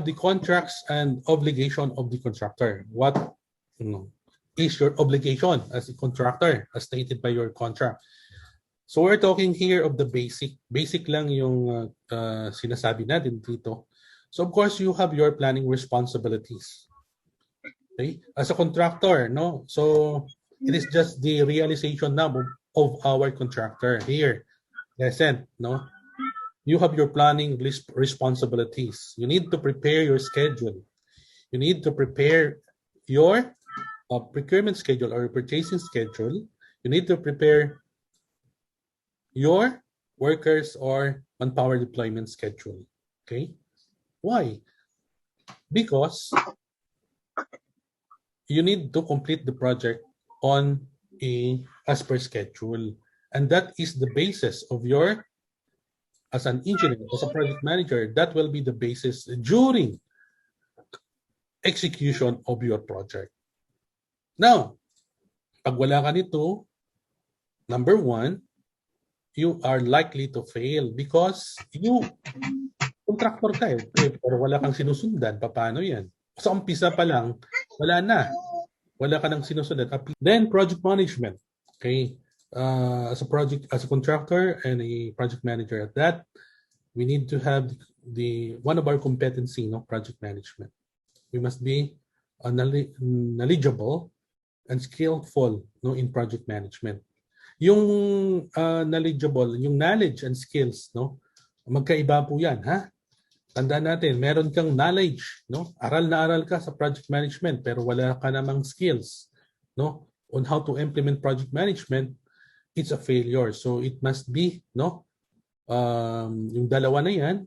the contracts and obligation of the contractor. What is your obligation as a contractor as stated by your contract? So we're talking here of the basic. Basic lang yung sinasabi natin dito. So of course, you have your planning responsibilities. Okay? As a contractor, no? So it is just the realization now of our contractor here. Listen, no? You have your planning responsibilities. You need to prepare your schedule. You need to prepare your procurement schedule or purchasing schedule. You need to prepare your workers or manpower deployment schedule. Okay? Why? Because you need to complete the project on as per schedule. And that is the basis of your, as an engineer, as a project manager, that will be the basis during execution of your project. Now, pag wala ka nito, number one, you are likely to fail because you contractor ka pero wala kang sinusundan. Paano yan? Sa umpisa pa lang, wala na. Wala ka nang sinusundan. Then, project management. Okay? As a contractor and a project manager at that, we need to have one of our competency, project management. We must be knowledgeable and skillful, in project management. Yung knowledgeable, yung knowledge and skills, magkaiba po yan, ha? Tandaan natin, meron kang knowledge, aral na aral ka sa project management pero wala ka namang skills, on how to implement project management, it's a failure. So it must be, yung dalawa na yan,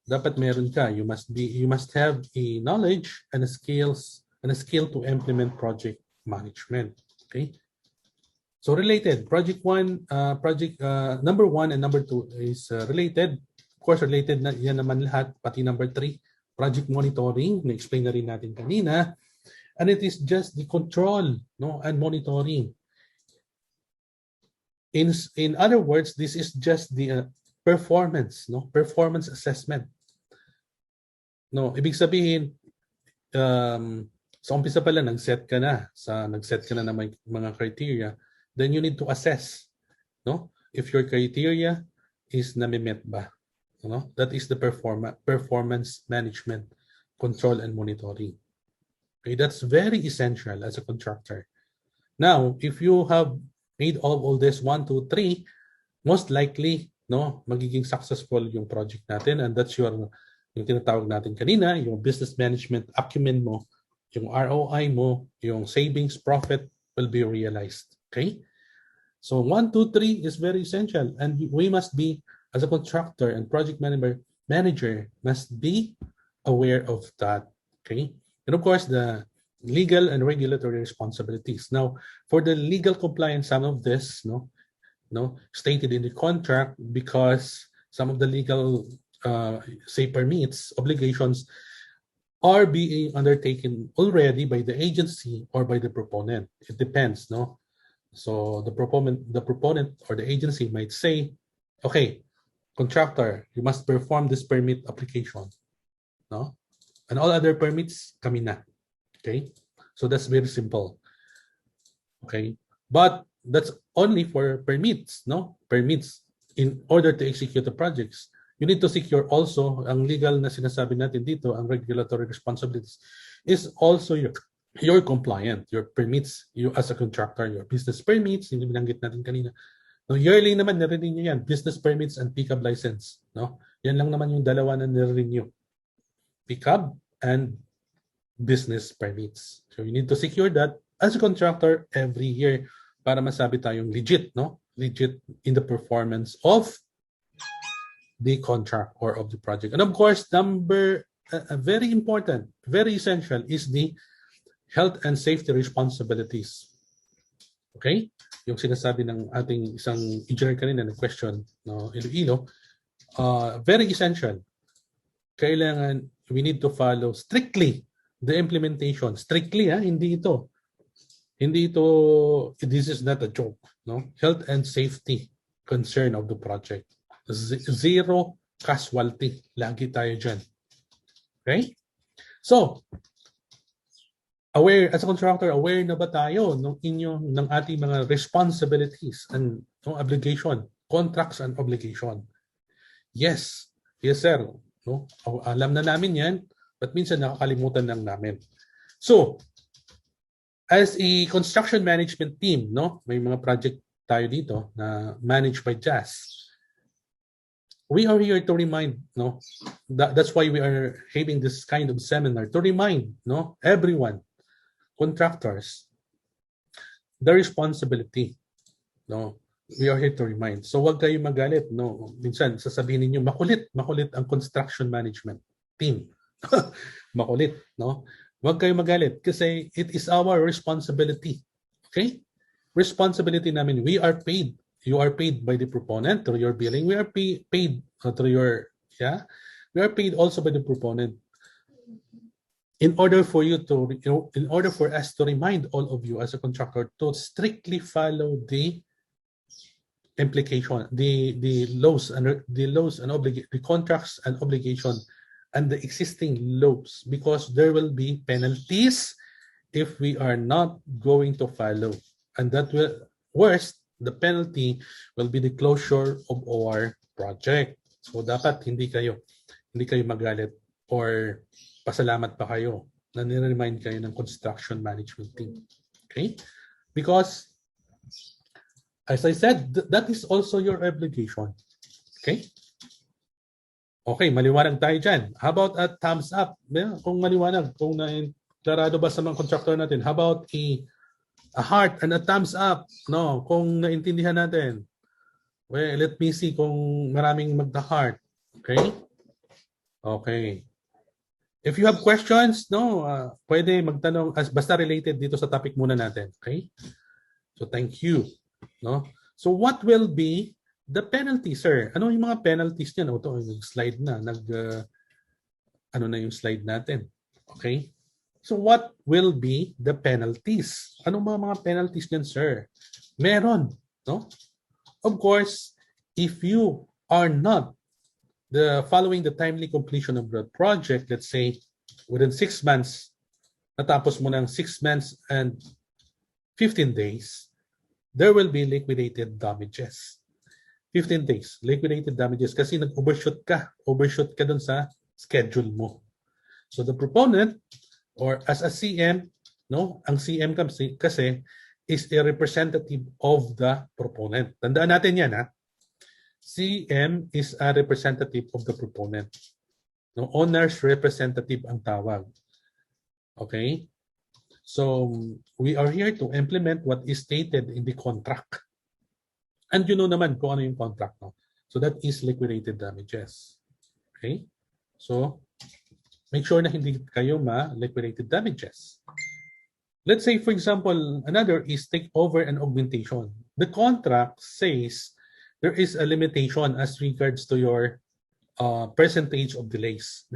dapat meron ka. You must have a knowledge and a skill to implement project management. Okay? So related, number 1 and number 2 is related. Of course, related na yan naman lahat, pati number 3, project monitoring, na-explain na rin natin kanina. And it is just the control, and monitoring. In other words, this is just the performance, performance assessment. Ibig sabihin, sa umpisa pala, nag-set ka na ng mga criteria, then you need to assess, if your criteria is nami-met ba. That is the performance management, control and monitoring. Okay, that's very essential as a contractor. Now, if you have made all this 1, 2, 3, most likely, magiging successful yung project natin, and that's yung tinatawag natin kanina, yung business management acumen mo, yung ROI mo, yung savings, profit will be realized. Okay? So 1, 2, 3 is very essential, and we must be, as a contractor and project manager, must be aware of that. Okay? And of course, the legal and regulatory responsibilities. Now, for the legal compliance, some of this, stated in the contract, because some of the legal, say permits, obligations are being undertaken already by the agency or by the proponent. It depends, So the proponent or the agency might say, okay, contractor, you must perform this permit application, and all other permits kami na. Okay, so that's very simple. Okay, but that's only for permits, permits in order to execute the projects. You need to secure also, ang legal na sinasabi natin dito, ang regulatory responsibilities, is also your compliant, your permits, you as a contractor, your business permits, yung binanggit natin kanina. Yearly naman, nare-renew nyo yan, business permits and pickup license. Yan lang naman yung dalawa na nare-renew. Pickup and business permits. So you need to secure that as a contractor every year para masabi tayong legit, legit in the performance of the contract or of the project. And of course, very important, very essential is the health and safety responsibilities. Okay? Yung sinasabi ng ating isang engineer kanina na question, Iloilo, very essential. Kailangan, we need to follow strictly the implementation. Strictly, hindi ito, this is not a joke, Health and safety concern of the project. Zero casualty. Lagi tayo dyan. Okay? So, aware, as a contractor, aware na ba tayo ng ating mga responsibilities and obligation, contracts and obligation? Yes. Yes, sir. No? Alam na namin yan, but minsan nakakalimutan lang namin. So, as a construction management team, no, may mga project tayo dito na managed by JAS. We are here to remind, no, that's why we are having this kind of seminar to remind, no, everyone, contractors, the responsibility, no. We are here to remind. So wag kayo magalit, no. Minsan sasabihin niyo makulit ang construction management team. Makulit, no. Wag kayo magalit kasi it is our responsibility. Okay? Responsibility namin. We are paid. You are paid by the proponent through your billing. We are paid through your, yeah. We are paid also by the proponent. In order for you to, in order for us to remind all of you as a contractor to strictly follow the implication, the laws and the contracts and obligation and the existing laws, because there will be penalties if we are not going to follow, and that will, worst, the penalty will be the closure of our project. So dapat hindi kayo magalit or pasalamat pa kayo na nire-remind kayo ng construction management team. Okay? Because as I said, that is also your obligation. Okay? Okay, maliwanag tayo dyan. How about a thumbs up? Kung maliwanag, kung klarado ba sa mga contractor natin? How about a heart and a thumbs up? No, kung naintindihan natin. Well, let me see kung maraming magda-heart. Okay? Okay. If you have questions, no, pwede magtanong basta related dito sa topic muna natin. Okay? So thank you. No? So what will be the penalty, sir? Ano yung mga penalties niyan? Ito, yung slide na. Ano na yung slide natin? Okay? So what will be the penalties? Anong mga penalties niyan, sir? Meron. No? Of course, if you are not following the timely completion of the project, let's say, within 6 months, natapos mo ng 6 months and 15 days, there will be liquidated damages. 15 days, liquidated damages kasi nag-overshoot ka dun sa schedule mo. So the proponent, or as a CM, no, ang CM kasi is a representative of the proponent. Tandaan natin yan, ha? CM is a representative of the proponent. No, owner's representative ang tawag. Okay? So we are here to implement what is stated in the contract. And you know naman kung ano yung contract. No? So that is liquidated damages. Okay? So make sure na hindi kayo ma-liquidated damages. Let's say, for example, another is takeover and augmentation. The contract says there is a limitation as regards to your percentage of delays.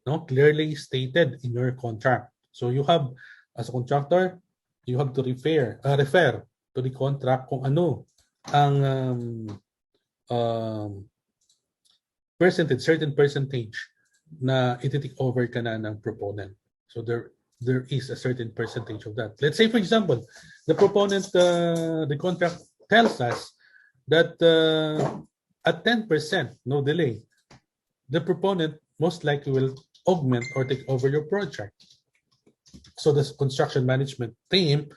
No? Clearly stated in your contract. So you have, as a contractor, you have to refer to the contract kung ano ang certain percentage na iti-take over ka na ng proponent. So there is a certain percentage of that. Let's say, for example, the proponent, the contract tells us that at 10%, no delay, the proponent most likely will augment or take over your project. So the construction management team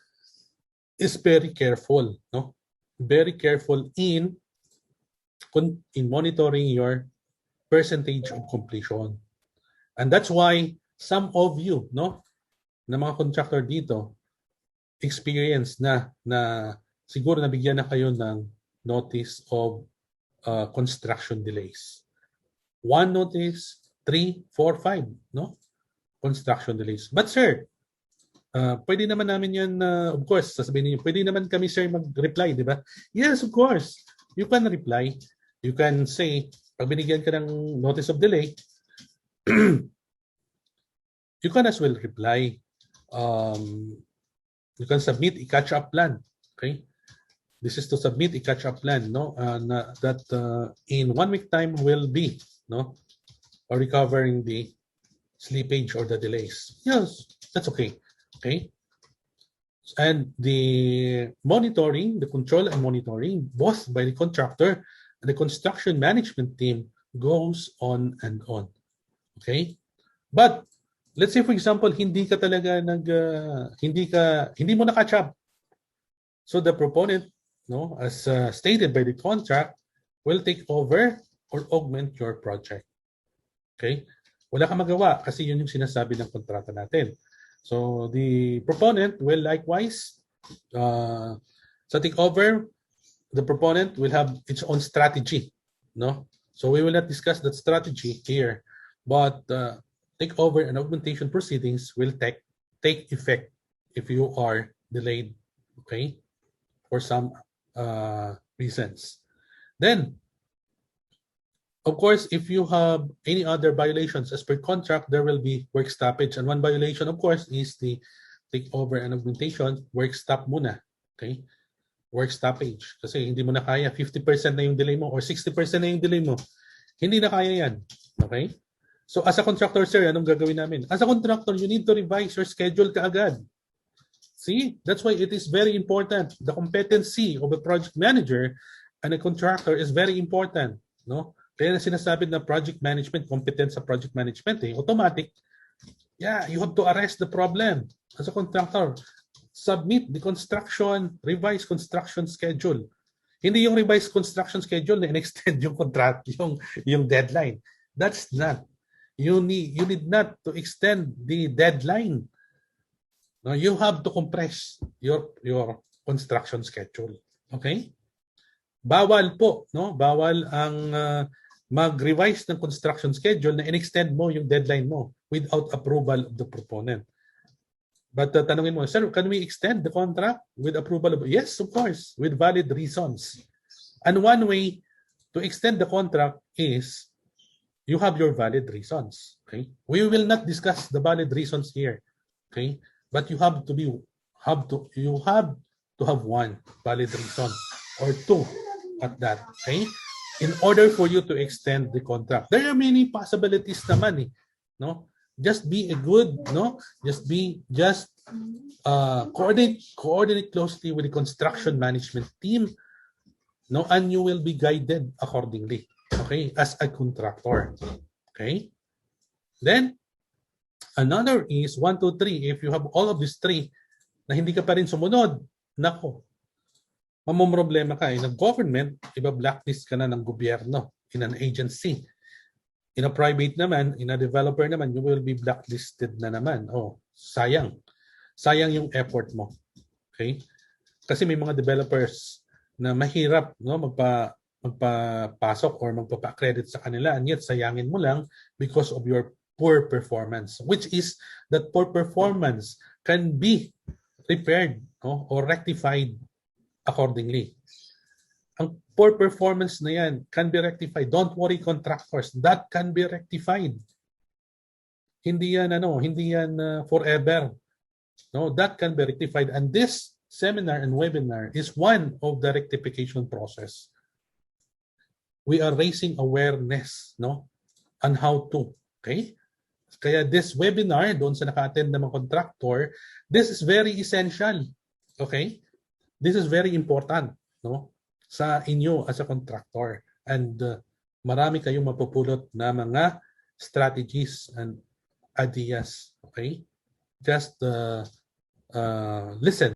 is very careful, no? Very careful in monitoring your percentage of completion. And that's why some of you, no, na mga contractor dito, experience na siguro nabigyan na kayo ng notice of construction delays. 1 notice, 3, 4, 5, no? Construction delays. But sir, pwede naman namin yan, of course, sasabihin niyo, pwede naman kami sir mag-reply, di ba? Yes, of course. You can reply. You can say, pag binigyan ka ng notice of delay, you can as well reply. You can submit a catch-up plan. Okay? This is to submit a catch-up plan, no? That in 1 week time will be, no, recovering the slippage or the delays. Yes, that's okay. Okay. And the monitoring, the control and monitoring, both by the contractor and the construction management team, goes on and on. Okay? But let's say for example, hindi ka talaga hindi mo na-catch up. So the proponent, no, as stated by the contract, will take over or augment your project. Okay? Wala kang magawa kasi yun yung sinasabi ng kontrata natin. So the proponent will likewise, sa takeover, the proponent will have its own strategy. No? So we will not discuss that strategy here, but takeover and augmentation proceedings will take effect if you are delayed, okay, for some reasons. Then, of course, if you have any other violations as per contract, there will be work stoppage. And one violation, of course, is the takeover and augmentation, work stop muna. Okay? Work stoppage. Kasi hindi mo na kaya, 50% na yung delay mo or 60% na yung delay mo. Hindi na kaya yan. Okay? So as a contractor, sir, anong gagawin namin? As a contractor, you need to revise your schedule kaagad. See? That's why it is very important. The competency of a project manager and a contractor is very important. No? Kaya sinasabi na project management, competence sa project management, automatic. Yeah, you have to arrest the problem as a contractor. Submit the revised construction schedule. Hindi yung revised construction schedule na in-extend yung contract, yung deadline. That's not. You need not to extend the deadline. No, you have to compress your construction schedule. Okay? Bawal po, no? Bawal ang mag-revise ng construction schedule na in-extend mo yung deadline mo without approval of the proponent. But tanungin mo, sir, can we extend the contract with approval of? Yes, of course, with valid reasons. And one way to extend the contract is you have your valid reasons. Okay, we will not discuss the valid reasons here. Okay, but you have to have one valid reason or two at that. Okay, in order for you to extend the contract. There are many possibilities naman, no? Just be a good, no? Coordinate closely with the construction management team, no? And you will be guided accordingly, okay? As a contractor, okay? Then another is 1, 2, 3. If you have all of these three na hindi ka pa rin sumunod, nako, mamomroblema ka. In a government, iba-blacklist ka na ng gobyerno in an agency. In a private naman, in a developer naman, you will be blacklisted na naman. Oh, sayang. Sayang yung effort mo. Okay? Kasi may mga developers na mahirap, no, magpapasok or magpapa-credit sa kanila, and yet sayangin mo lang because of your poor performance, which is that poor performance can be repaired, no, or rectified accordingly. Ang poor performance na yan can be rectified. Don't worry, contractors. That can be rectified. Hindi yan forever. No, that can be rectified. And this seminar and webinar is one of the rectification process. We are raising awareness, no, on how to. Okay? Kaya this webinar, doon sa naka-attend ng mga contractor, this is very essential. Okay? This is very important, no, sa inyo as a contractor. And marami kayong mapupulot na mga strategies and ideas. Okay? Just listen.